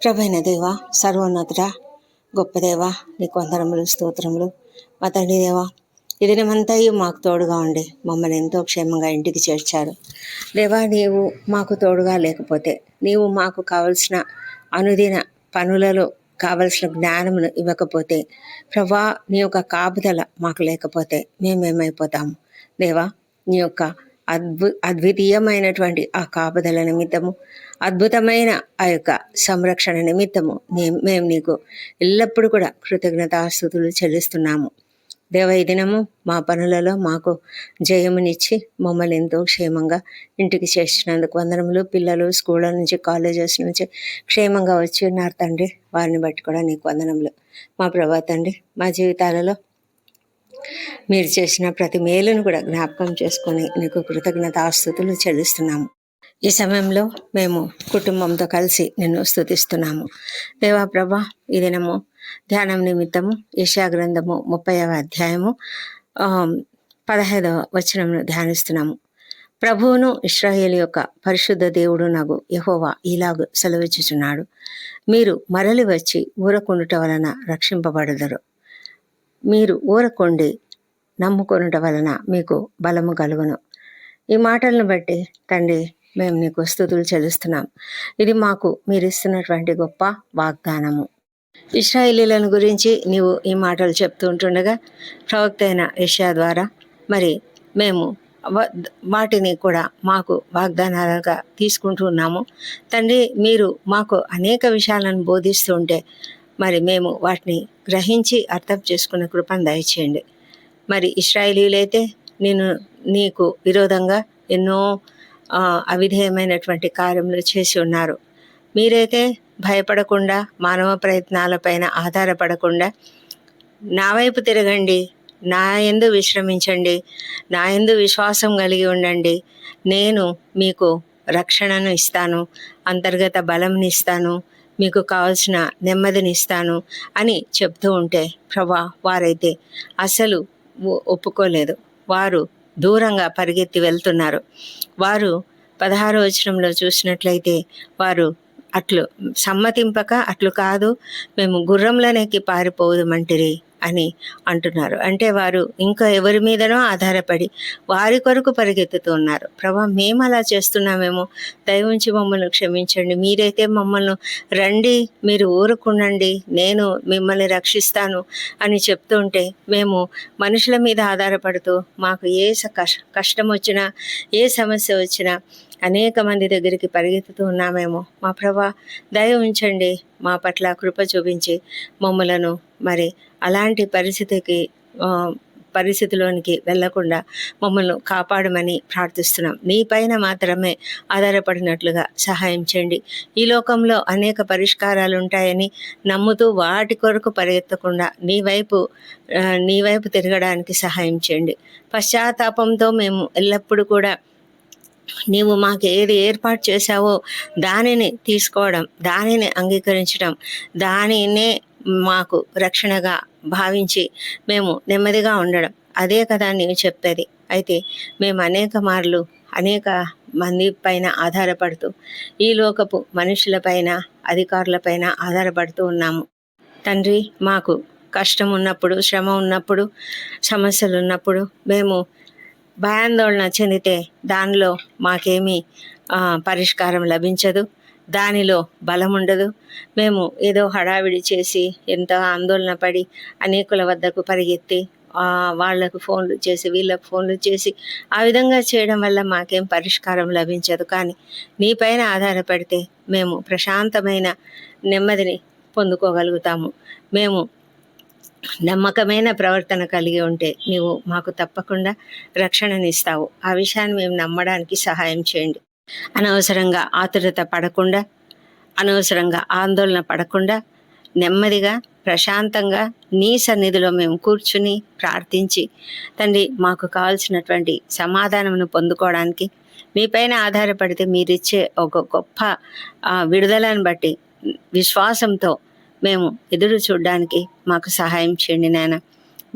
ప్రభైన దేవ, సర్వోన్నతుడ, గొప్ప దేవ, నీకు వందనములు, స్తోత్రములు. మా తండ్రి దేవ, ఈ దినమంతయు మాకు తోడుగా ఉండి మమ్మల్ని ఎంతో క్షేమంగా ఇంటికి చేర్చారు. దేవా, నీవు మాకు తోడుగా లేకపోతే, నీవు మాకు కావలసిన అనుదిన పనులలో కావలసిన జ్ఞానమును ఇవ్వకపోతే, ప్రభా నీ యొక్క కాపుదల మాకు లేకపోతే మేమేమైపోతాము. దేవా, నీ యొక్క అద్వితీయమైనటువంటి ఆ కాపుదల నిమిత్తము, అద్భుతమైన ఆ యొక్క సంరక్షణ నిమిత్తము మేము నీకు ఎల్లప్పుడూ కూడా కృతజ్ఞతాస్తుతులు చెల్లిస్తున్నాము. దేవ, ఈ దినము మా పనులలో మాకు జయమునిచ్చి మమ్మల్ని ఎంతో క్షేమంగా ఇంటికి చేర్చినందుకు వందనములు. పిల్లలు స్కూళ్ళ నుంచి, కాలేజెస్ నుంచి క్షేమంగా వచ్చి ఉన్నారు తండ్రి, వారిని బట్టి కూడా నీకు వందనములు. మా ప్రభా తండ్రి, మా జీవితాలలో మీరు చేసిన ప్రతి మేలును కూడా జ్ఞాపకం చేసుకొని నీకు కృతజ్ఞతాస్తుతులు చెల్లిస్తున్నాము. ఈ సమయంలో మేము కుటుంబంతో కలిసి నిన్ను స్తుతిస్తున్నాము. దేవా ప్రభా, ఈ దినము ధ్యానం నిమిత్తము యెషయా గ్రంథము 30వ అధ్యాయము 15వ వచనమును ధ్యానిస్తున్నాము. ప్రభువును ఇశ్రాయేలు యొక్క పరిశుద్ధ దేవుడు నగు యెహోవా ఇలాగు సెలవిచ్చుచున్నాడు, మీరు మరలి వచ్చి ఊరకుండుట వలన రక్షింపబడదరు. మీరు ఊరకొండి నమ్ముకొనుట వలన మీకు బలము కలుగును. ఈ మాటలను బట్టి తండ్రి, మేము నీకు స్తుతులు చెల్లిస్తున్నాం. ఇది మాకు మీరు ఇస్తున్నటువంటి గొప్ప వాగ్దానము. ఇశ్రాయేలీయులను గురించి నీవు ఈ మాటలు చెప్తూ ఉంటుండగా ప్రవక్త అయిన యెషయా ద్వారా మరి మేము వాటిని కూడా మాకు వాగ్దానాలుగా తీసుకుంటూ ఉన్నాము. తండ్రి, మీరు మాకు అనేక విషయాలను బోధిస్తూ ఉంటే మరి మేము వాటిని గ్రహించి అర్థం చేసుకునే కృపను దయచేయండి. మరి ఇశ్రాయేలీయులైతే నీకు విరోధంగా ఎన్నో అవిధేయమైనటువంటి కార్యములు చేసి ఉన్నారు. మీరైతే భయపడకుండా, మానవ ప్రయత్నాలపైన ఆధారపడకుండా నా వైపు తిరగండి, నా యందు విశ్రమించండి, నా యందు విశ్వాసం కలిగి ఉండండి, నేను మీకు రక్షణను ఇస్తాను, అంతర్గత బలంని ఇస్తాను, మీకు కావాల్సిన నెమ్మదిని ఇస్తాను అని చెప్తూ ఉంటే ప్రభా, వారైతే అసలు ఒప్పుకోలేదు. వారు దూరంగా పరిగెత్తి వెళ్తున్నారు. వారు 16వ వచనంలో చూసినట్లయితే వారు అట్లు సమ్మతింపక, అట్లు కాదు, మేము గుర్రంలనెక్కి పారిపోదుమంటిరి అని అంటున్నారు. అంటే వారు ఇంకా ఎవరి మీదనో ఆధారపడి వారి కొరకు పరిగెత్తుతూ ఉన్నారు. ప్రభా, మేము అలా చేస్తున్నామేమో, దయవుంచి మమ్మల్ని క్షమించండి. మీరైతే మమ్మల్ని రండి, మీరు ఊరుకుండండి, నేను మిమ్మల్ని రక్షిస్తాను అని చెప్తుంటే మేము మనుషుల మీద ఆధారపడుతూ మాకు ఏ కష్టం వచ్చినా, ఏ సమస్య వచ్చినా అనేక మంది దగ్గరికి పరిగెత్తుతూ ఉన్నామేమో. మా ప్రభా, దయ ఉంచండి, మా పట్ల కృప చూపించి మమ్మలను మరి అలాంటి పరిస్థితిలోనికి వెళ్లకుండా మమ్మల్ని కాపాడమని ప్రార్థిస్తున్నాం. నీ పైన మాత్రమే ఆధారపడినట్లుగా సహాయం చేయండి. ఈ లోకంలో అనేక పరిష్కారాలు ఉంటాయని నమ్ముతూ వాటి కొరకు పరిగెత్తకుండా నీ వైపు తిరగడానికి సహాయం చేయండి. పశ్చాత్తాపంతో మేము ఎల్లప్పుడూ కూడా నీవు మాకు ఏది ఏర్పాటు చేశావో దానిని తీసుకోవడం, దానిని అంగీకరించడం, దానినే మాకు రక్షణగా భావించి మేము నెమ్మదిగా ఉండడం, అదే కదా నీవు చెప్పేది. అయితే మేము అనేక మంది పైన ఆధారపడుతూ ఈ లోకపు మనుషులపైన, అధికారులపైన ఆధారపడుతూ ఉన్నాము. తండ్రి, మాకు కష్టం ఉన్నప్పుడు, శ్రమ ఉన్నప్పుడు, సమస్యలు ఉన్నప్పుడు మేము భయాందోళన చెందితే దానిలో మాకేమీ పరిష్కారం లభించదు, దానిలో బలం ఉండదు. మేము ఏదో హడావిడి చేసి, ఎంతో ఆందోళన పడి అనేకుల వద్దకు పరిగెత్తి వాళ్లకు ఫోన్లు చేసి, వీళ్ళకు ఫోన్లు చేసి ఆ విధంగా చేయడం వల్ల మాకేం పరిష్కారం లభించదు. కానీ నీపైన ఆధారపడితే మేము ప్రశాంతమైన నెమ్మదిని పొందుకోగలుగుతాము. మేము నమ్మకమైన ప్రవర్తన కలిగి ఉంటే నీవు మాకు తప్పకుండా రక్షణనిస్తావు. ఆ విషయాన్ని మేము నమ్మడానికి సహాయం చేయండి. అనవసరంగా ఆతురత పడకుండా, అనవసరంగా ఆందోళన పడకుండా, నెమ్మదిగా ప్రశాంతంగా నీ సన్నిధిలో మేము కూర్చుని ప్రార్థించి తండ్రి, మాకు కావాల్సినటువంటి సమాధానమును పొందుకోవడానికి మీపైన ఆధారపడితే మీరిచ్చే ఒక గొప్ప విడుదలను బట్టి విశ్వాసంతో మేము ఎదురు చూడడానికి మాకు సహాయం చేయండి నాయన.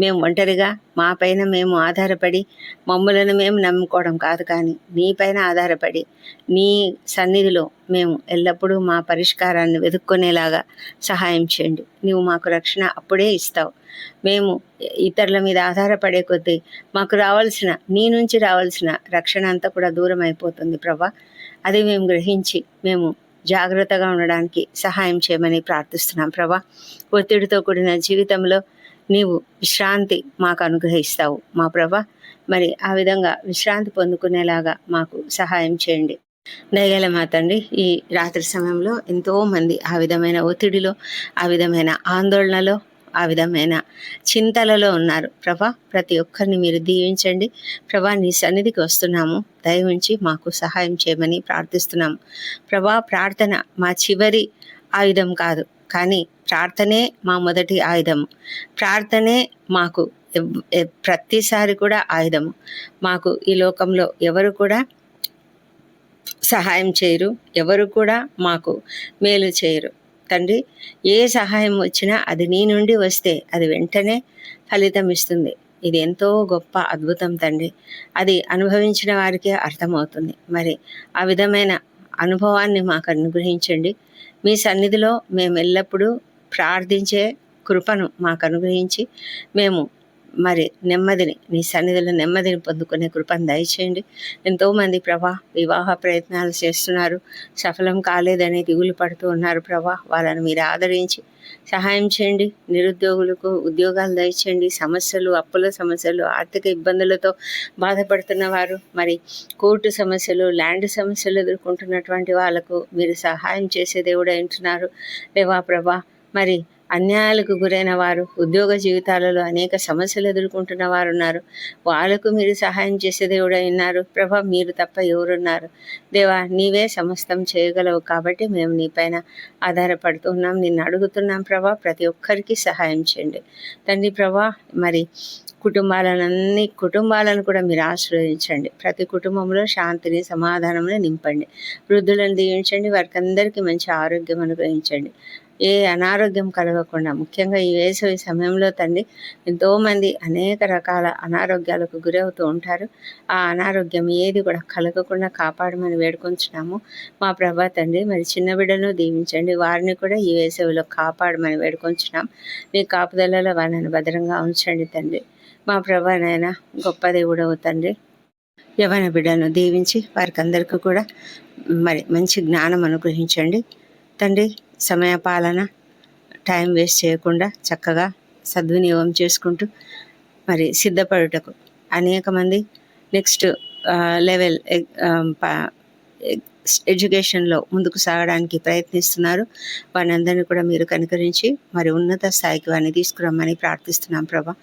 మేము ఒంటరిగా మా పైన మేము ఆధారపడి మమ్ములను మేము నమ్ముకోవడం కాదు, కానీ నీ పైన ఆధారపడి నీ సన్నిధిలో మేము ఎల్లప్పుడూ మా పరిష్కారాన్ని వెతుక్కునేలాగా సహాయం చేయండి. నీవు మాకు రక్షణ అప్పుడే ఇస్తావు. మేము ఇతరుల మీద ఆధారపడే కొద్దీ మాకు రావాల్సిన నీ నుంచి రావాల్సిన రక్షణ అంతా కూడా దూరం అయిపోతుంది ప్రభా. అది మేము గ్రహించి మేము జాగ్రత్తగా ఉండడానికి సహాయం చేయమని ప్రార్థిస్తున్నాం ప్రభా. ఒత్తిడితో కూడిన జీవితంలో నీవు విశ్రాంతి మాకు అనుగ్రహిస్తావు మా ప్రభా. మరి ఆ విధంగా విశ్రాంతి పొందుకునేలాగా మాకు సహాయం చేయండి. దయగల మా తండ్రి, ఈ రాత్రి సమయంలో ఎంతోమంది ఆ విధమైన ఒత్తిడిలో, ఆ విధమైన ఆందోళనలో, ఆ విధమైన చింతలలో ఉన్నారు ప్రభా. ప్రతి ఒక్కరిని మీరు దీవించండి ప్రభా. నీ సన్నిధికి వస్తున్నాము, దయ ఉంచి మాకు సహాయం చేయమని ప్రార్థిస్తున్నాము ప్రభా. ప్రార్థన మా చివరి ఆయుధం కాదు, కానీ ప్రార్థనే మా మొదటి ఆయుధము. ప్రార్థనే మాకు ప్రతిసారి కూడా ఆయుధము. మాకు ఈ లోకంలో ఎవరు కూడా సహాయం చేయరు, ఎవరు కూడా మాకు మేలు చేయరు తండ్రి. ఏ సహాయం వచ్చినా అది నీ నుండి వస్తే అది వెంటనే ఫలితం ఇస్తుంది. ఇది ఎంతో గొప్ప అద్భుతం తండ్రి. అది అనుభవించిన వారికే అర్థమవుతుంది. మరి ఆ విధమైన అనుభవాన్ని మాకు అనుగ్రహించండి. మీ సన్నిధిలో మేము ఎల్లప్పుడూ ప్రార్థించే కృపను మాకు అనుగ్రహించి మేము మరి నెమ్మదిని, నీ సన్నిధిలో నెమ్మదిని పొందుకునే కృపను దయచేయండి. ఎంతోమంది ప్రభా వివాహ ప్రయత్నాలు చేస్తున్నారు, సఫలం కాలేదని దిగులు పడుతూ ఉన్నారు ప్రభా. వాళ్ళని మీరు ఆదరించి సహాయం చేయండి. నిరుద్యోగులకు ఉద్యోగాలు దయచేయండి. సమస్యలు, అప్పుల సమస్యలు, ఆర్థిక ఇబ్బందులతో బాధపడుతున్న వారు, మరి కోర్టు సమస్యలు, ల్యాండ్ సమస్యలు ఎదుర్కొంటున్నటువంటి వాళ్ళకు మీరు సహాయం చేసే దేవుడు అంటున్నారు దేవా ప్రభా. మరి అన్యాయాలకు గురైన వారు, ఉద్యోగ జీవితాలలో అనేక సమస్యలు ఎదుర్కొంటున్న వారు ఉన్నారు. వాళ్ళకు మీరు సహాయం చేసే దేవుడై ఉన్నారు ప్రభా. మీరు తప్ప ఎవరున్నారు దేవా? నీవే సమస్తం చేయగలవు కాబట్టి మేము నీపైన ఆధారపడుతున్నాం, నిన్ను అడుగుతున్నాం ప్రభా. ప్రతి ఒక్కరికి సహాయం చేయండి తండ్రి ప్రభా. మరి కుటుంబాలను కూడా మీరు ఆశీర్వదించండి. ప్రతి కుటుంబంలో శాంతిని, సమాధానమును నింపండి. వృద్ధులను దీవించండి, వారికి అందరికీ మంచి ఆరోగ్యం అనుగ్రహించండి. ఏ అనారోగ్యం కలగకుండా, ముఖ్యంగా ఈ వేసవి సమయంలో తండ్రి ఎంతోమంది అనేక రకాల అనారోగ్యాలకు గురవుతూ ఉంటారు. ఆ అనారోగ్యం ఏది కూడా కలగకుండా కాపాడమని వేడుకొంచున్నాము మా ప్రభా తండ్రి. మరి చిన్న బిడ్డలను దీవించండి, వారిని కూడా ఈ వేసవిలో కాపాడమని వేడుకొంచున్నాం. మీ కాపుదలలో వాళ్ళని భద్రంగా ఉంచండి తండ్రి. మా ప్రభా నాయన గొప్ప దేవుడవు తండ్రి. యవన బిడ్డలను దీవించి వారికి అందరికీ కూడా మరి మంచి జ్ఞానం అనుగ్రహించండి తండ్రి. సమయపాలన, టైం వేస్ట్ చేయకుండా చక్కగా సద్వినియోగం చేసుకుంటూ మరి సిద్ధపడుటకు అనేక మంది నెక్స్ట్ లెవెల్ ఎడ్యుకేషన్లో ముందుకు సాగడానికి ప్రయత్నిస్తున్నారు. వారందరినీ కూడా మీరు కనికరించి మరి ఉన్నత స్థాయికి వారిని తీసుకురమ్మని ప్రార్థిస్తున్నాం ప్రభా.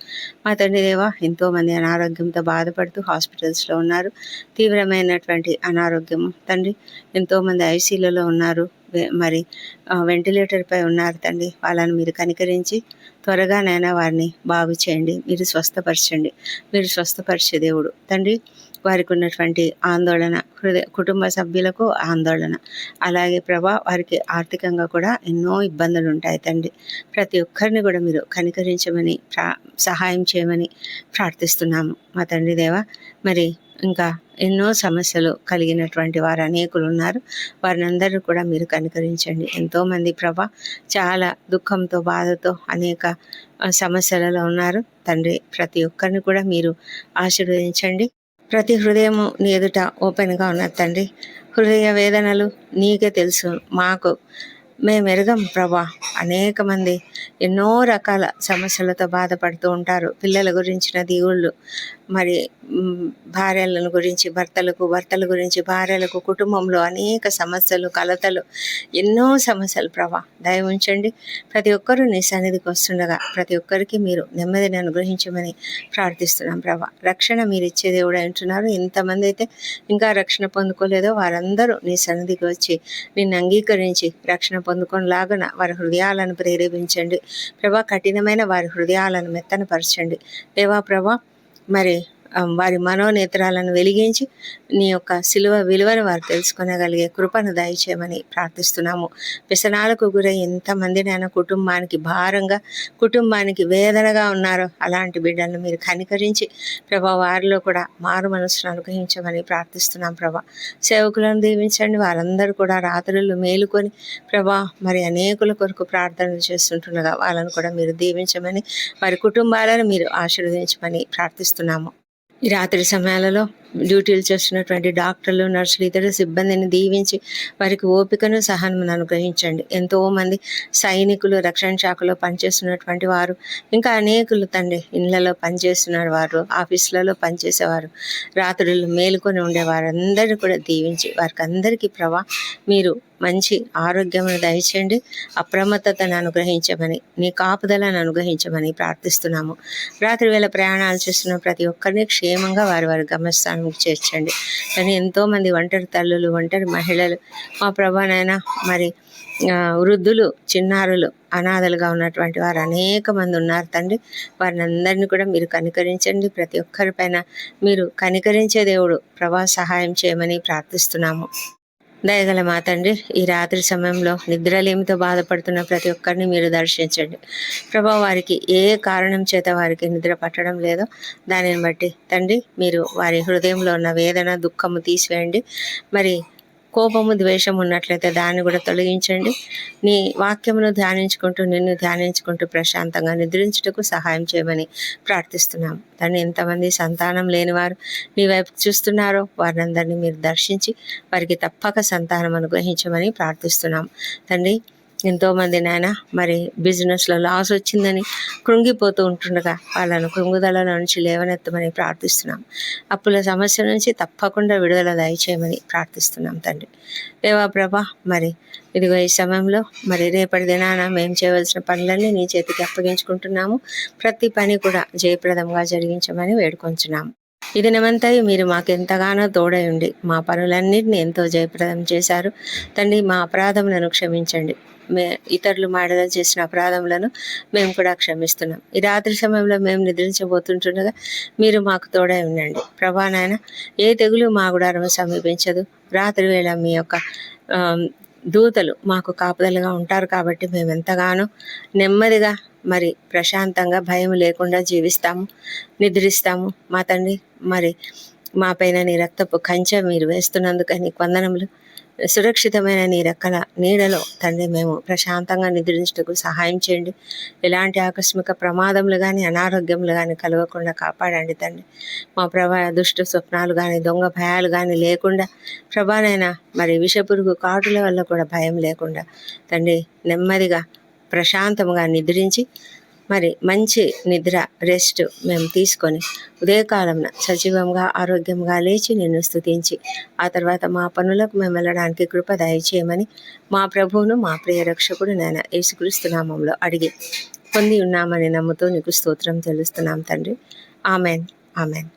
మా తండ్రి దేవా, ఎంతోమంది అనారోగ్యంతో బాధపడుతూ హాస్పిటల్స్లో ఉన్నారు. తీవ్రమైనటువంటి అనారోగ్యము తండ్రి. ఎంతోమంది ఐసీలలో ఉన్నారు, మరి వెంటిలేటర్పై ఉన్నారు తండ్రి. వాళ్ళని మీరు కనికరించి త్వరగానైనా వారిని బాగు చేయండి, మీరు స్వస్థపరచండి. మీరు స్వస్థపరిచే దేవుడు తండ్రి. వారికి ఉన్నటువంటి ఆందోళన, కుటుంబ సభ్యులకు ఆందోళన, అలాగే ప్రభా వారికి ఆర్థికంగా కూడా ఎన్నో ఇబ్బందులు ఉంటాయి తండ్రి. ప్రతి ఒక్కరిని కూడా మీరు కనికరించమని సహాయం చేయమని ప్రార్థిస్తున్నాము మా తండ్రి దేవా. మరి ఇంకా ఎన్నో సమస్యలు కలిగినటువంటి వారు అనేకులు ఉన్నారు. వారిని అందరూ కూడా మీరు కనికరించండి. ఎంతోమంది ప్రభా చాలా దుఃఖంతో, బాధతో అనేక సమస్యలలో ఉన్నారు తండ్రి. ప్రతి ఒక్కరిని కూడా మీరు ఆశీర్వదించండి. ప్రతి హృదయము నీ ఎదుట ఓపెన్గా ఉన్నది తండ్రి. హృదయ వేదనలు నీకే తెలుసు, మాకు మేము ఎరగం ప్రభా. అనేక మంది ఎన్నో రకాల సమస్యలతో బాధపడుతూ ఉంటారు. పిల్లల గురించిన దిగుళ్ళు, మరి భార్యలను గురించి భర్తలకు, భర్తల గురించి భార్యలకు, కుటుంబంలో అనేక సమస్యలు, కలతలు, ఎన్నో సమస్యలు ప్రభా. దయ ఉంచండి. ప్రతి ఒక్కరూ నీ సన్నిధికి వస్తుండగా ప్రతి ఒక్కరికి మీరు నెమ్మదిని అనుగ్రహించమని ప్రార్థిస్తున్నాం ప్రభా. రక్షణ మీరు ఇచ్చే దేవుడు అంటున్నారు. ఎంతమంది అయితే ఇంకా రక్షణ పొందుకోలేదో వారందరూ నీ సన్నిధికి వచ్చి నిన్ను అంగీకరించి రక్షణ పొందుకొనిలాగున వారి హృదయాలను ప్రేరేపించండి ప్రభా. కఠినమైన వారి హృదయాలను మెత్తనపరచండి దేవా ప్రభా. మరి వారి మనోనేత్రాలను వెలిగించి నీ యొక్క సిలువ విలువను వారు తెలుసుకొనగలిగే కృపను దయచేయమని ప్రార్థిస్తున్నాము. వ్యసనాలకు గురై ఎంతమంది నాయన కుటుంబానికి భారంగా, కుటుంబానికి వేదనగా ఉన్నారో అలాంటి బిడ్డలను మీరు కనికరించి ప్రభా వారిలో కూడా మారు మనసును అనుగ్రహించమని ప్రార్థిస్తున్నాం. ప్రభా సేవకులను దీవించండి. వారందరూ కూడా రాత్రులు మేలుకొని ప్రభా మరి అనేకుల కొరకు ప్రార్థనలు చేస్తుంటుండగా వాళ్ళను కూడా మీరు దీవించమని, వారి కుటుంబాలను మీరు ఆశీర్వదించమని ప్రార్థిస్తున్నాము. ఈ రాత్రి సమయాలలో డ్యూటీలు చేస్తున్నటువంటి డాక్టర్లు, నర్సులు, ఇతర సిబ్బందిని దీవించి వారికి ఓపికను, సహనమును అనుగ్రహించండి. ఎంతోమంది సైనికులు, రక్షణ శాఖలో పనిచేస్తున్నటువంటి వారు, ఇంకా అనేకులు తండ్రి ఇళ్లలో పనిచేస్తున్నారు, వారు ఆఫీసులలో పనిచేసేవారు, రాత్రులు మేలుకొని ఉండేవారు అందరినీ కూడా దీవించి వారికి అందరికీ ప్రభా మీరు మంచి ఆరోగ్యమును దయచేయండి. అప్రమత్తతను అనుగ్రహించమని, నీ కాపుదలను అనుగ్రహించమని ప్రార్థిస్తున్నాము. రాత్రి వేళ ప్రయాణాలు చేస్తున్న ప్రతి ఒక్కరిని క్షేమంగా వారి వారి గమ్యస్థానం చేర్చండి. కానీ ఎంతోమంది ఒంటరి తల్లులు, ఒంటరి మహిళలు మా ప్రభానైనా మరి వృద్ధులు, చిన్నారులు, అనాథలుగా ఉన్నటువంటి వారు అనేక మంది ఉన్నారు తండ్రి. వారిని అందరినీ కూడా మీరు కనికరించండి. ప్రతి ఒక్కరిపైన మీరు కనికరించే దేవుడు ప్రభా సహాయం చేయమని ప్రార్థిస్తున్నాము. దయగల మా తండ్రి, ఈ రాత్రి సమయంలో నిద్రలేమితో బాధపడుతున్న ప్రతి ఒక్కరిని మీరు దర్శించండి ప్రభా. వారికి ఏ కారణం చేత వారికి నిద్ర పట్టడం లేదో దానిని బట్టి తండ్రి మీరు వారి హృదయంలో ఉన్న వేదన, దుఃఖము తీసివేయండి. మరి కోపము, ద్వేషం ఉన్నట్లయితే దాన్ని కూడా తొలగించండి. నీ వాక్యమును ధ్యానించుకుంటూ, నిన్ను ధ్యానించుకుంటూ ప్రశాంతంగా నిద్రించుటకు సహాయం చేయమని ప్రార్థిస్తున్నాం తండ్రి. ఎంతమంది సంతానం లేనివారు నీ వైపు చూస్తున్నారో వారందరినీ మీరు దర్శించి వారికి తప్పక సంతానం అనుగ్రహించమని ప్రార్థిస్తున్నాం తండ్రి. ఎంతోమంది నాయన మరి బిజినెస్లో లాస్ వచ్చిందని కృంగిపోతూ ఉంటుండగా వాళ్ళను కృంగుదల నుంచి లేవనెత్తమని ప్రార్థిస్తున్నాం. అప్పుల సమస్య నుంచి తప్పకుండా విడుదల దయచేయమని ప్రార్థిస్తున్నాం తండ్రి. దేవా ప్రభా, మరి ఇదిగో ఈ సమయంలో మరి రేపటి దినాన మేము చేయవలసిన పనులన్నీ నీ చేతికి అప్పగించుకుంటున్నాము. ప్రతి పని కూడా జయప్రదంగా జరిగించమని వేడుకొంచున్నాము. ఈ దినమంతా మీరు మాకు ఎంతగానో తోడై ఉండి మా పనులన్నింటినీ ఎంతో జయప్రదం చేశారు తండ్రి. మా అపరాధములను క్షమించండి. ఇతరులు మాడలో చేసిన అపరాధములను మేము కూడా క్షమిస్తున్నాం. ఈ రాత్రి సమయంలో మేము నిద్రించబోతుంటుండగా మీరు మాకు తోడై ఉండండి ప్రభా. నాయన ఏ తెగులు మా గుడారం సమీపించదు. రాత్రి వేళ మీ యొక్క దూతలు మాకు కాపుదలుగా ఉంటారు కాబట్టి మేము ఎంతగానో నెమ్మదిగా మరి ప్రశాంతంగా భయం లేకుండా జీవిస్తాము, నిద్రిస్తాము మా తండ్రి. మరి మా పైన నీ రక్తపు కంచె మీరు వేస్తున్నందుకు నీకు వందనములు. సురక్షితమైన నీ రెక్కల నీడలో తండ్రి మేము ప్రశాంతంగా నిద్రించుటకు సహాయం చేయండి. ఎలాంటి ఆకస్మిక ప్రమాదములు కానీ, అనారోగ్యములు కానీ కలగకుండా కాపాడండి తండ్రి. మా ప్రభా దుష్ట స్వప్నాలు కానీ, దొంగ భయాలు కానీ లేకుండా ప్రభానైనా మరి విషపురుగు కాటుల వల్ల కూడా భయం లేకుండా తండ్రి నెమ్మదిగా ప్రశాంతంగా నిద్రించి మరి మంచి నిద్ర, రెస్ట్ మేము తీసుకొని ఉదయకాలంన సజీవంగా, ఆరోగ్యంగా లేచి నిన్ను స్తుతించి ఆ తర్వాత మా పనులకు మేము వెళ్ళడానికి కృప దయచేయమని మా ప్రభువును, మా ప్రియ రక్షకుడు నాయన యేసుక్రీస్తు నామములో అడిగి పొంది ఉన్నామని నమ్ముతూ నీకు స్తోత్రం తెలుస్తున్నాం తండ్రి. Amen, amen.